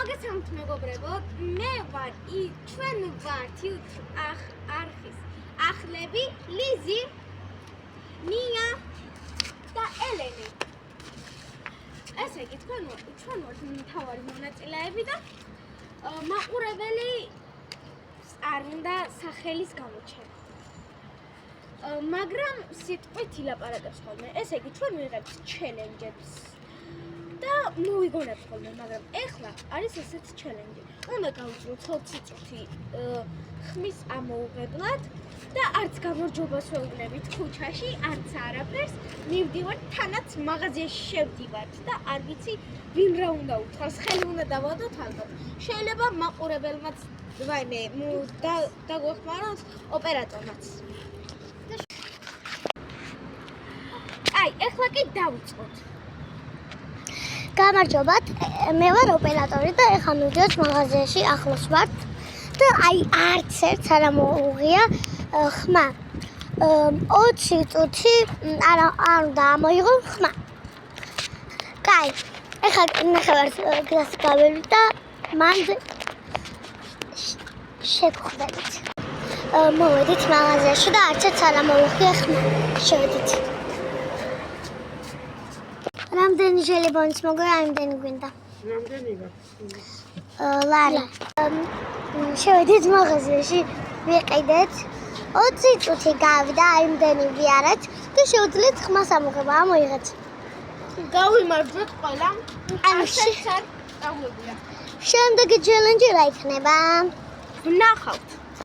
მოგესალმებით მეგობრებო, მე ვარ ჩვენ ვართ არხის ახლები ლიზი, ნია და ელენე. ესე იგი, ჩვენ ვართ მთავარი მონაწილეები და მაყურებელი არ უნდა სახელის გამოჩენა. მაგრამ სიტყვით ილაპარაკებს ხოლმე. ესე იგი, ჩვენ ვიღებთ ჩელენჯებს და მოვიგონებთ ხოლმე, მაგრამ ეხლა არის ესეთი ჩელენჯი. უნდა გავუწიოთ 20 წუთი ხმის ამოუღებლად და არც გამარჯვებას ვეუბნებით ქუჩაში, არც არაფერს. მივდივართ, თანაც მაღაზიაში შევდივართ და არ ვიცი ვინ რა უნდა უთხრას, ხელი უნდა დავადოთ ალბათ. შეიძლება მაყურებელმაც დაგვეხმაროთ ოპერატორმაც. აი, ეხლა კი დავიწყოთ. გამარჯობათ, მე ვარ ოპერატორი და ეხლა მივდივართ მაღაზიაში, ახლოს ვართ და აი არც ერთს არ მოუღია ხმა. 20 წუთი არ უნდა ამოიღო ხმა. კაი, ეხლა ნახევარს გავივლის და მანდ შეგხვდებით. მოვედით მაღაზიაში და არც ერთს არ მოუღია ხმა. შევედით. რამდენი ჟელიბონის მოგია, იმდენი გვინდა. რამდენი გა? ლარი. შევედით მაღაზიაში, ვიყიდეთ. 20 წუთი გავიდა, იმდენი ვიარეთ და შევძლეთ ხმას ამოღება, ამოიღეთ. გავიმარჯვეთ ყველა. ანუ შეცად დაგვიგია. შემდეგი ჩელენჯი რა იქნება? ვნახავთ.